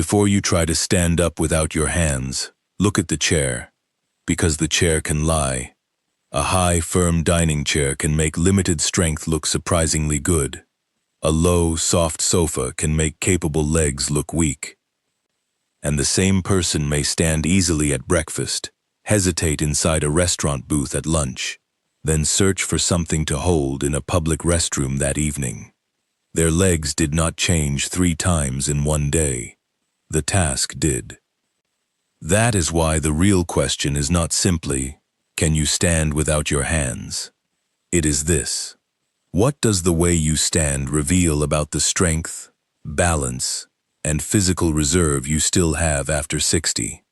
Before you try to stand up without your hands, look at the chair, because the chair can lie. A high, firm dining chair can make limited strength look surprisingly good. A low, soft sofa can make capable legs look weak. And the same person may stand easily at breakfast, hesitate inside a restaurant booth at lunch, then search for something to hold in a public restroom that evening. Their legs did not change 3 times in one day. The task did. That is why the real question is not simply, can you stand without your hands? It is this: what does the way you stand reveal about the strength, balance, and physical reserve you still have after 60?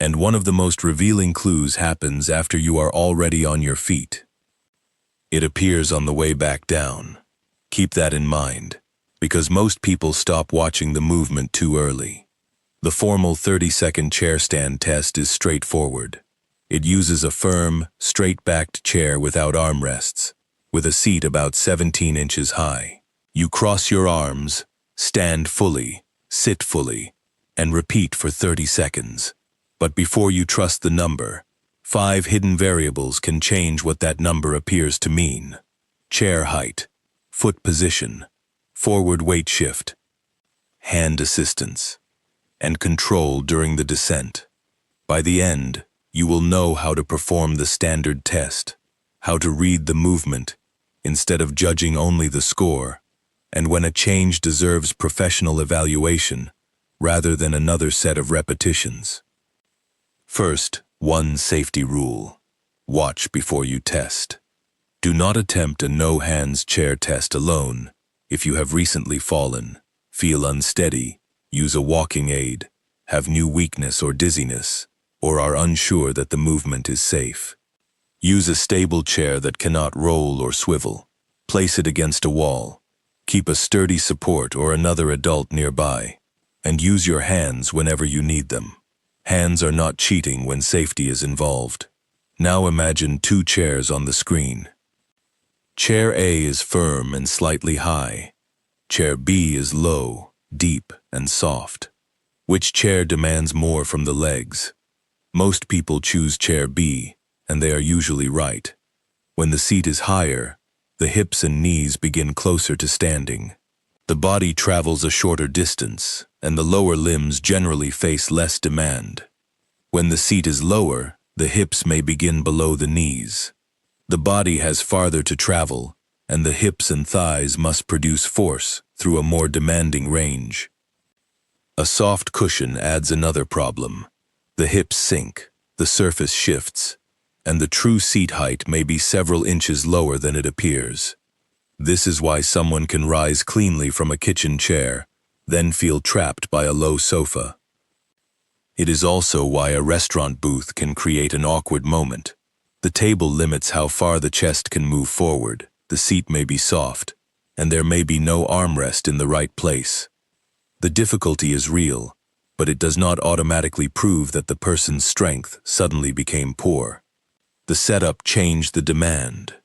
And one of the most revealing clues happens after you are already on your feet. It appears on the way back down. Keep that in mind, because most people stop watching the movement too early. The formal 30-second chair stand test is straightforward. It uses a firm, straight-backed chair without armrests, with a seat about 17 inches high. You cross your arms, stand fully, sit fully, and repeat for 30 seconds. But before you trust the number, 5 hidden variables can change what that number appears to mean. Chair height, foot position, forward weight shift, hand assistance, and control during the descent. By the end, you will know how to perform the standard test, how to read the movement instead of judging only the score, and when a change deserves professional evaluation rather than another set of repetitions. First, one safety rule: watch before you test. Do not attempt a no-hands chair test alone if you have recently fallen, feel unsteady, use a walking aid, have new weakness or dizziness, or are unsure that the movement is safe. Use a stable chair that cannot roll or swivel. Place it against a wall. Keep a sturdy support or another adult nearby, and use your hands whenever you need them. Hands are not cheating when safety is involved. Now imagine 2 chairs on the screen. Chair A is firm and slightly high. Chair B is low, deep, and soft. Which chair demands more from the legs? Most people choose chair B, and they are usually right. When the seat is higher, the hips and knees begin closer to standing. The body travels a shorter distance, and the lower limbs generally face less demand. When the seat is lower, the hips may begin below the knees. The body has farther to travel, and the hips and thighs must produce force through a more demanding range. A soft cushion adds another problem. The hips sink, the surface shifts, and the true seat height may be several inches lower than it appears. This is why someone can rise cleanly from a kitchen chair, then feel trapped by a low sofa. It is also why a restaurant booth can create an awkward moment. The table limits how far the chest can move forward, the seat may be soft, and there may be no armrest in the right place. The difficulty is real, but it does not automatically prove that the person's strength suddenly became poor. The setup changed the demand.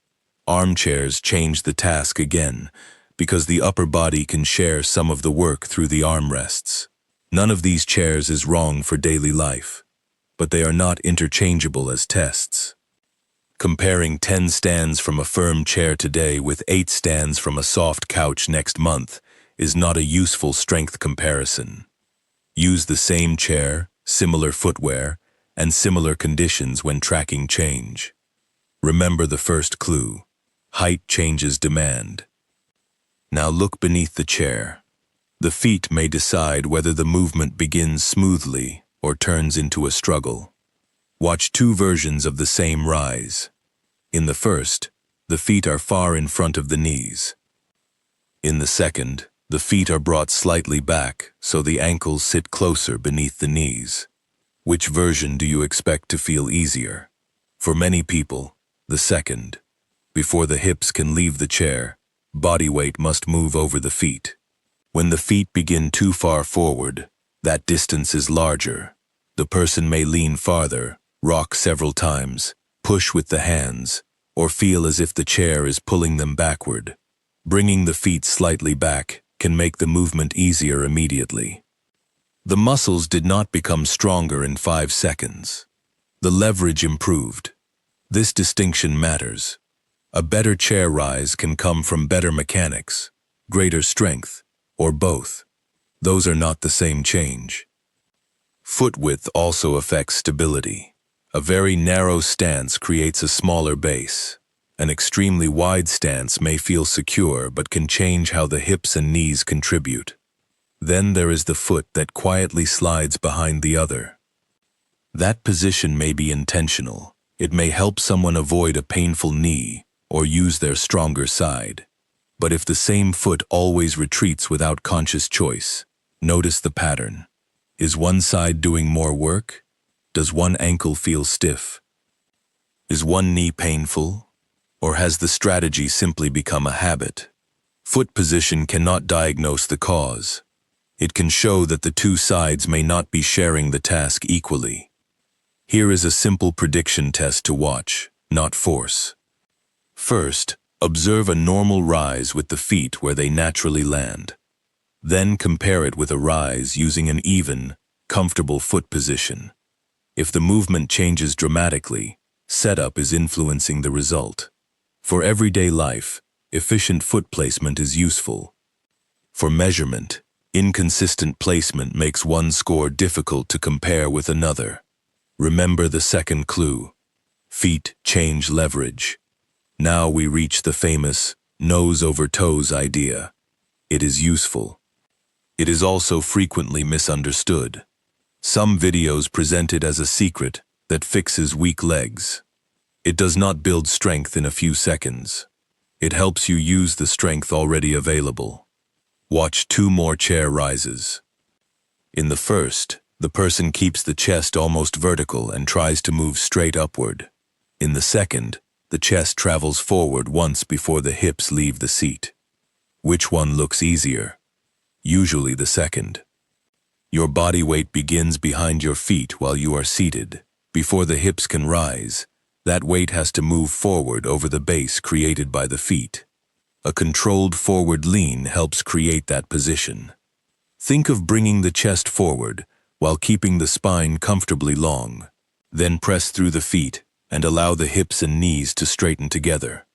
Armchairs changed the task again, because the upper body can share some of the work through the armrests. None of these chairs is wrong for daily life, but they are not interchangeable as tests. Comparing 10 stands from a firm chair today with 8 stands from a soft couch next month is not a useful strength comparison. Use the same chair, similar footwear, and similar conditions when tracking change. Remember the first clue: height changes demand. Now look beneath the chair. The feet may decide whether the movement begins smoothly or turns into a struggle. Watch 2 versions of the same rise. In the first, the feet are far in front of the knees. In the second, the feet are brought slightly back so the ankles sit closer beneath the knees. Which version do you expect to feel easier? For many people, the second. Before the hips can leave the chair, body weight must move over the feet. When the feet begin too far forward, that distance is larger. The person may lean farther, rock several times, push with the hands, or feel as if the chair is pulling them backward. Bringing the feet slightly back can make the movement easier immediately. The muscles did not become stronger in 5 seconds. The leverage improved. This distinction matters. A better chair rise can come from better mechanics, greater strength, or both. Those are not the same change. Foot width also affects stability. A very narrow stance creates a smaller base. An extremely wide stance may feel secure but can change how the hips and knees contribute. Then there is the foot that quietly slides behind the other. That position may be intentional. It may help someone avoid a painful knee or use their stronger side. But if the same foot always retreats without conscious choice, notice the pattern. Is one side doing more work? Does one ankle feel stiff? Is one knee painful? Or has the strategy simply become a habit? Foot position cannot diagnose the cause. It can show that the two sides may not be sharing the task equally. Here is a simple prediction test to watch, not force. First, observe a normal rise with the feet where they naturally land. Then compare it with a rise using an even, comfortable foot position. If the movement changes dramatically, setup is influencing the result. For everyday life, efficient foot placement is useful. For measurement, inconsistent placement makes one score difficult to compare with another. Remember the second clue. Feet change leverage. Now we reach the famous nose over toes idea. It is useful. It is also frequently misunderstood. Some videos present it as a secret that fixes weak legs. It does not build strength in a few seconds. It helps you use the strength already available. Watch 2 more chair rises. In the first, the person keeps the chest almost vertical and tries to move straight upward. In the second, the chest travels forward once before the hips leave the seat. Which one looks easier? Usually the second. Your body weight begins behind your feet while you are seated. Before the hips can rise, that weight has to move forward over the base created by the feet. A controlled forward lean helps create that position. Think of bringing the chest forward while keeping the spine comfortably long. Then press through the feet and allow the hips and knees to straighten together.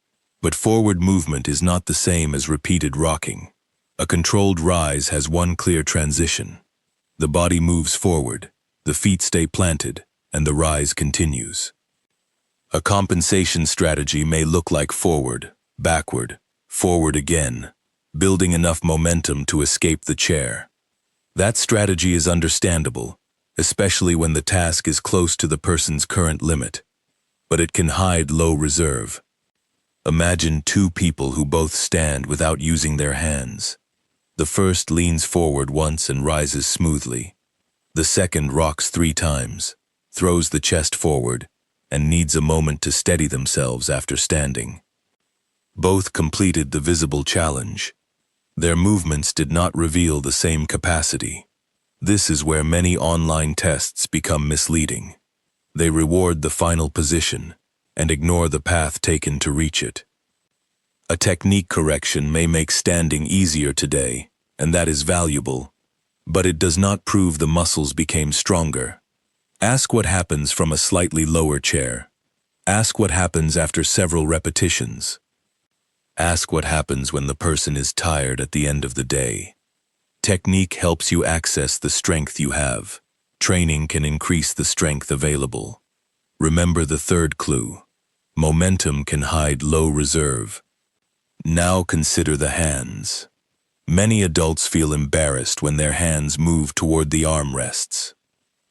But forward movement is not the same as repeated rocking. A controlled rise has one clear transition. The body moves forward, the feet stay planted, and the rise continues. A compensation strategy may look like forward, backward, forward again, building enough momentum to escape the chair. That strategy is understandable, especially when the task is close to the person's current limit. But it can hide low reserve. Imagine 2 people who both stand without using their hands. The first leans forward once and rises smoothly. The second rocks 3 times, throws the chest forward, and needs a moment to steady themselves after standing. Both completed the visible challenge. Their movements did not reveal the same capacity. This is where many online tests become misleading. They reward the final position and ignore the path taken to reach it. A technique correction may make standing easier today, and that is valuable, but it does not prove the muscles became stronger. Ask what happens from a slightly lower chair. Ask what happens after several repetitions. Ask what happens when the person is tired at the end of the day. Technique helps you access the strength you have. Training can increase the strength available. Remember the third clue. Momentum can hide low reserve. Now consider the hands. Many adults feel embarrassed when their hands move toward the armrests.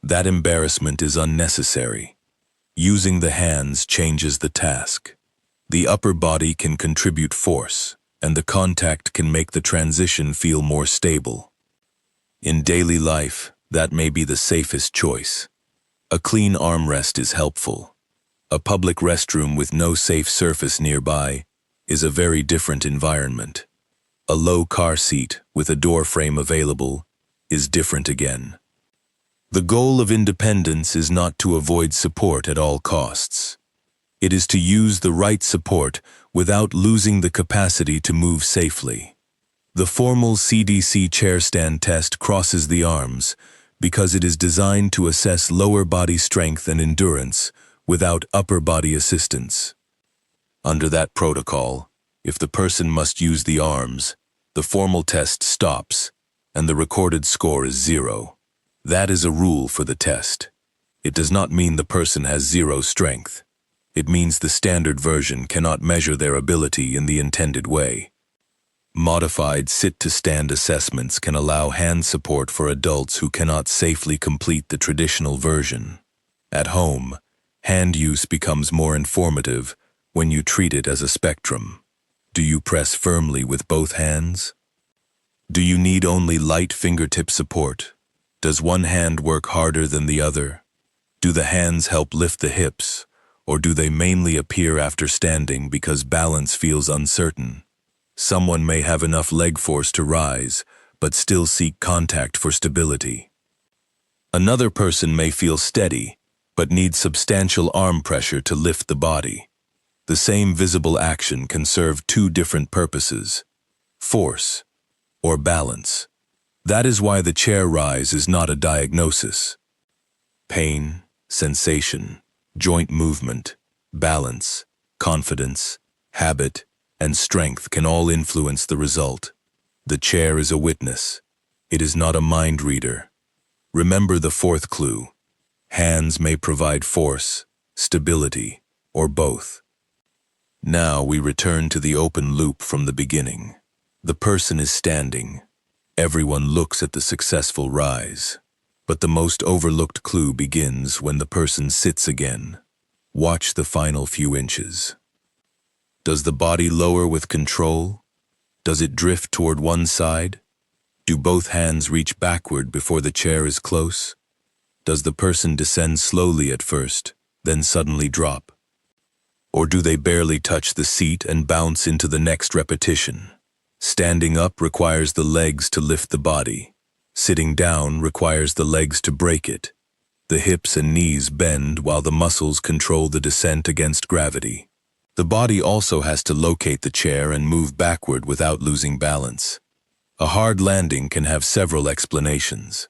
That embarrassment is unnecessary. Using the hands changes the task. The upper body can contribute force, and the contact can make the transition feel more stable. In daily life, that may be the safest choice. A clean armrest is helpful. A public restroom with no safe surface nearby is a very different environment. A low car seat with a door frame available is different again. The goal of independence is not to avoid support at all costs. It is to use the right support without losing the capacity to move safely. The formal CDC chair stand test crosses the arms because it is designed to assess lower body strength and endurance without upper body assistance. Under that protocol, if the person must use the arms, the formal test stops and the recorded score is 0. That is a rule for the test. It does not mean the person has zero strength. It means the standard version cannot measure their ability in the intended way. Modified sit-to-stand assessments can allow hand support for adults who cannot safely complete the traditional version. At home, hand use becomes more informative when you treat it as a spectrum. Do you press firmly with both hands? Do you need only light fingertip support? Does one hand work harder than the other? Do the hands help lift the hips, or do they mainly appear after standing because balance feels uncertain? Someone may have enough leg force to rise, but still seek contact for stability. Another person may feel steady, but need substantial arm pressure to lift the body. The same visible action can serve two different purposes: force or balance. That is why the chair rise is not a diagnosis. Pain, sensation, joint movement, balance, confidence, habit, and strength can all influence the result. The chair is a witness. It is not a mind reader. Remember the fourth clue. Hands may provide force, stability, or both. Now we return to the open loop from the beginning. The person is standing. Everyone looks at the successful rise. But the most overlooked clue begins when the person sits again. Watch the final few inches. Does the body lower with control? Does it drift toward one side? Do both hands reach backward before the chair is close? Does the person descend slowly at first, then suddenly drop? Or do they barely touch the seat and bounce into the next repetition? Standing up requires the legs to lift the body. Sitting down requires the legs to break it. The hips and knees bend while the muscles control the descent against gravity. The body also has to locate the chair and move backward without losing balance. A hard landing can have several explanations.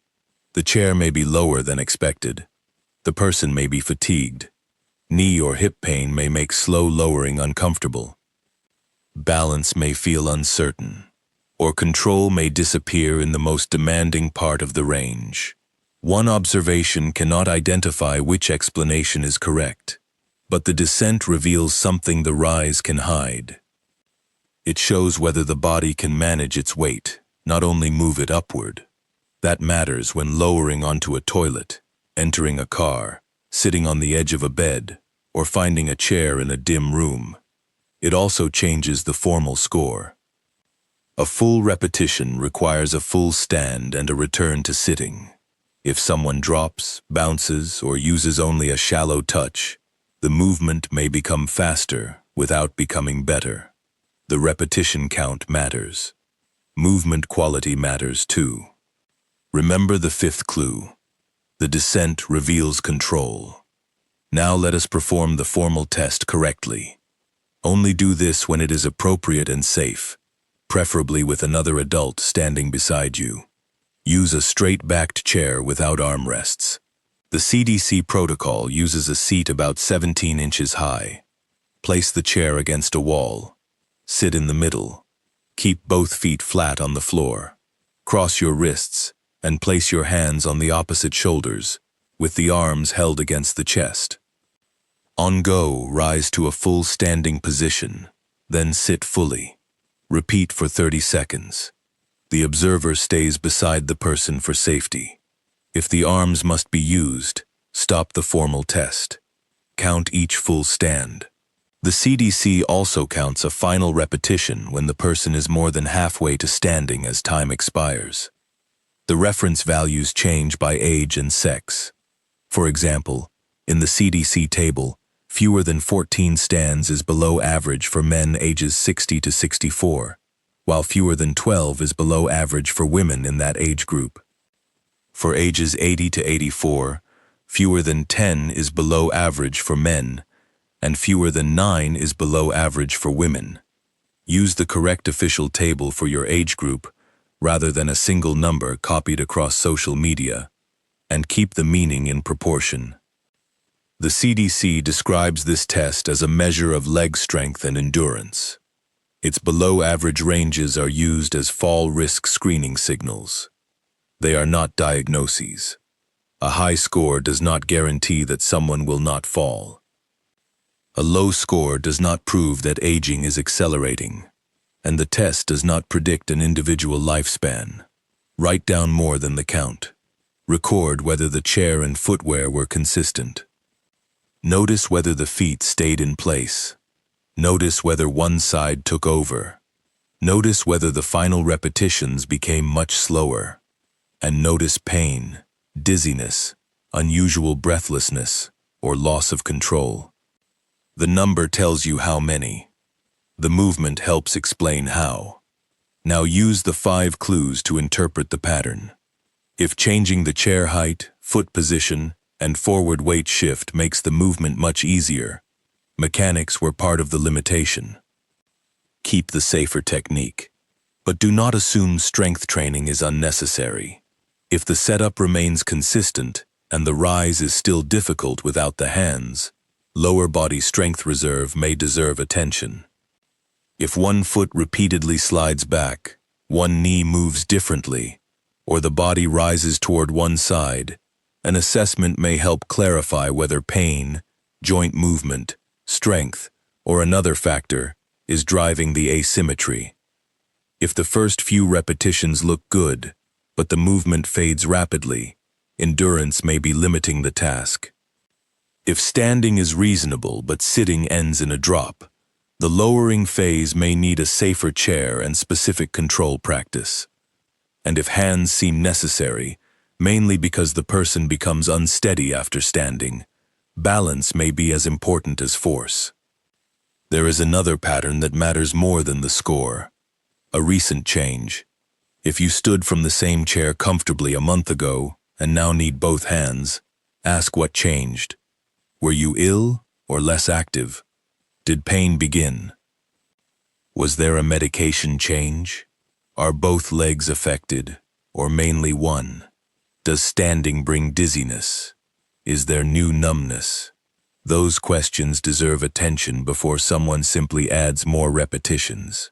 The chair may be lower than expected. The person may be fatigued. Knee or hip pain may make slow lowering uncomfortable. Balance may feel uncertain, or control may disappear in the most demanding part of the range. One observation cannot identify which explanation is correct, but the descent reveals something the rise can hide. It shows whether the body can manage its weight, not only move it upward. That matters when lowering onto a toilet, entering a car, sitting on the edge of a bed, or finding a chair in a dim room. It also changes the formal score. A full repetition requires a full stand and a return to sitting. If someone drops, bounces, or uses only a shallow touch, the movement may become faster without becoming better. The repetition count matters. Movement quality matters too. Remember the fifth clue. The descent reveals control. Now let us perform the formal test correctly. Only do this when it is appropriate and safe, preferably with another adult standing beside you. Use a straight-backed chair without armrests. The CDC protocol uses a seat about 17 inches high. Place the chair against a wall. Sit in the middle. Keep both feet flat on the floor. Cross your wrists and place your hands on the opposite shoulders, with the arms held against the chest. On go, rise to a full standing position, then sit fully. Repeat for 30 seconds. The observer stays beside the person for safety. If the arms must be used, stop the formal test. Count each full stand. The CDC also counts a final repetition when the person is more than halfway to standing as time expires. The reference values change by age and sex. For example, in the CDC table, fewer than 14 stands is below average for men ages 60 to 64, while fewer than 12 is below average for women in that age group. For ages 80 to 84, fewer than 10 is below average for men, and fewer than 9 is below average for women. Use the correct official table for your age group rather than a single number copied across social media, and keep the meaning in proportion. The CDC describes this test as a measure of leg strength and endurance. Its below-average ranges are used as fall risk screening signals. They are not diagnoses. A high score does not guarantee that someone will not fall. A low score does not prove that aging is accelerating, and the test does not predict an individual lifespan. Write down more than the count. Record whether the chair and footwear were consistent. Notice whether the feet stayed in place. Notice whether one side took over. Notice whether the final repetitions became much slower. And notice pain, dizziness, unusual breathlessness, or loss of control. The number tells you how many. The movement helps explain how. Now use the 5 clues to interpret the pattern. If changing the chair height, foot position, and forward weight shift makes the movement much easier, mechanics were part of the limitation. Keep the safer technique, but do not assume strength training is unnecessary. If the setup remains consistent and the rise is still difficult without the hands, lower body strength reserve may deserve attention. If one foot repeatedly slides back, one knee moves differently, or the body rises toward one side, an assessment may help clarify whether pain, joint movement, strength, or another factor is driving the asymmetry. If the first few repetitions look good, but the movement fades rapidly, endurance may be limiting the task. If standing is reasonable but sitting ends in a drop, the lowering phase may need a safer chair and specific control practice. And if hands seem necessary, mainly because the person becomes unsteady after standing, balance may be as important as force. There is another pattern that matters more than the score. A recent change. If you stood from the same chair comfortably a month ago and now need both hands, ask what changed. Were you ill or less active? Did pain begin? Was there a medication change? Are both legs affected, or mainly one? Does standing bring dizziness? Is there new numbness? Those questions deserve attention before someone simply adds more repetitions.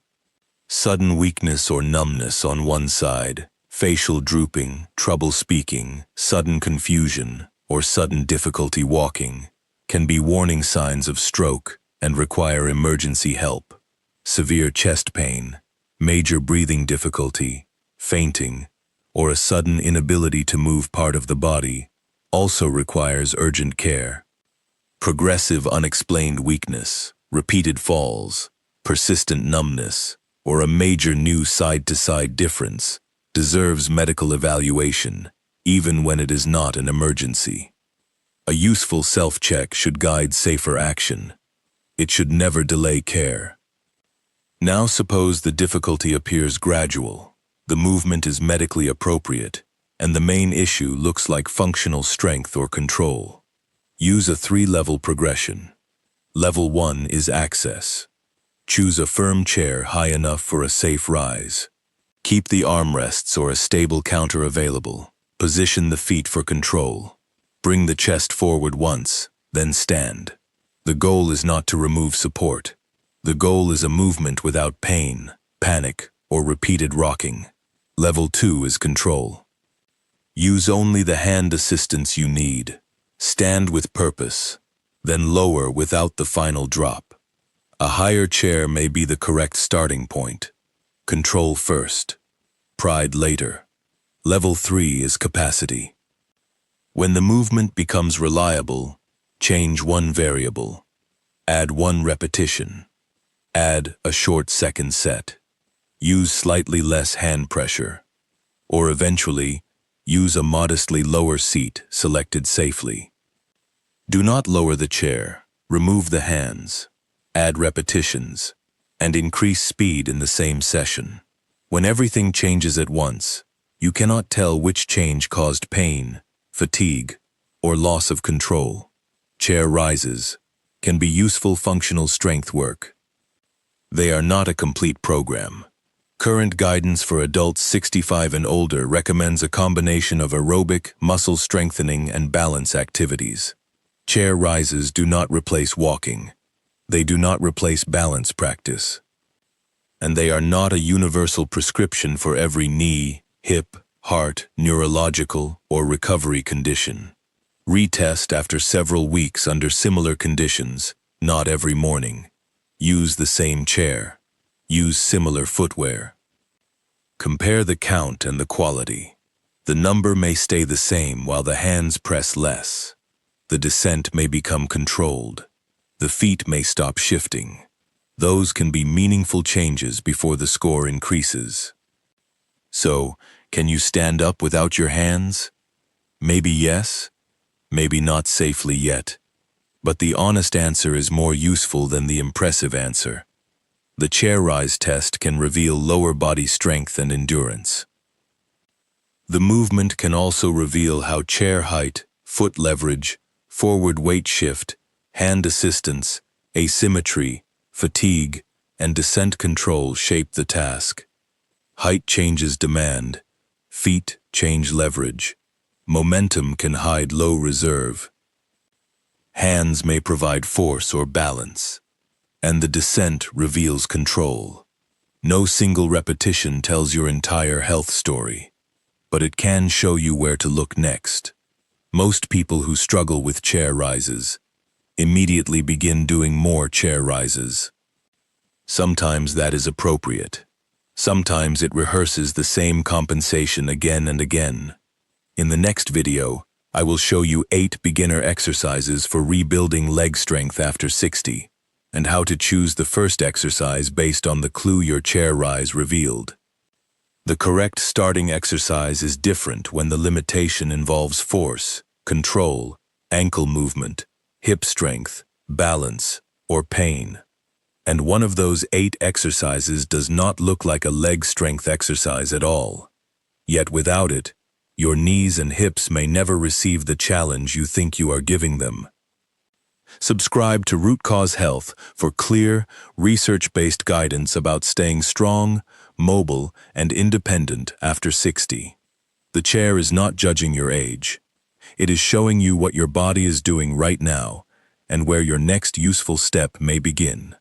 Sudden weakness or numbness on one side, facial drooping, trouble speaking, sudden confusion, or sudden difficulty walking can be warning signs of stroke and require emergency help. Severe chest pain, major breathing difficulty, fainting, or a sudden inability to move part of the body also requires urgent care. Progressive unexplained weakness, repeated falls, persistent numbness, or a major new side-to-side difference deserves medical evaluation, even when it is not an emergency. A useful self-check should guide safer action. It should never delay care. Now suppose the difficulty appears gradual, the movement is medically appropriate, and the main issue looks like functional strength or control. Use a 3-level progression. Level 1 is access. Choose a firm chair high enough for a safe rise. Keep the armrests or a stable counter available. Position the feet for control. Bring the chest forward once, then stand. The goal is not to remove support. The goal is a movement without pain, panic, or repeated rocking. Level 2 is control. Use only the hand assistance you need. Stand with purpose, then lower without the final drop. A higher chair may be the correct starting point. Control first, pride later. Level 3 is capacity. When the movement becomes reliable, change one variable. Add one repetition. Add a short second set. Use slightly less hand pressure. Or eventually, use a modestly lower seat selected safely. Do not lower the chair, remove the hands, add repetitions, and increase speed in the same session. When everything changes at once, you cannot tell which change caused pain, fatigue, or loss of control. Chair rises can be useful functional strength work. They are not a complete program. Current guidance for adults 65 and older recommends a combination of aerobic, muscle strengthening, and balance activities. Chair rises do not replace walking. They do not replace balance practice. And they are not a universal prescription for every knee, hip, heart, neurological, or recovery condition. Retest after several weeks under similar conditions, not every morning. Use the same chair. Use similar footwear. Compare the count and the quality. The number may stay the same while the hands press less. The descent may become controlled. The feet may stop shifting. Those can be meaningful changes before the score increases. So, can you stand up without your hands? Maybe yes, maybe not safely yet. But the honest answer is more useful than the impressive answer. The chair rise test can reveal lower body strength and endurance. The movement can also reveal how chair height, foot leverage, forward weight shift, hand assistance, asymmetry, fatigue, and descent control shape the task. Height changes demand. Feet change leverage. Momentum can hide low reserve. Hands may provide force or balance. And the descent reveals control. No single repetition tells your entire health story, but it can show you where to look next. Most people who struggle with chair rises immediately begin doing more chair rises. Sometimes that is appropriate. Sometimes it rehearses the same compensation again and again. In the next video, I will show you 8 beginner exercises for rebuilding leg strength after 60, and how to choose the first exercise based on the clue your chair rise revealed. The correct starting exercise is different when the limitation involves force, control, ankle movement, hip strength, balance, or pain. And one of those 8 exercises does not look like a leg strength exercise at all. Yet without it, your knees and hips may never receive the challenge you think you are giving them. Subscribe to Root Cause Health for clear, research-based guidance about staying strong, mobile, and independent after 60. The chair is not judging your age. It is showing you what your body is doing right now and where your next useful step may begin.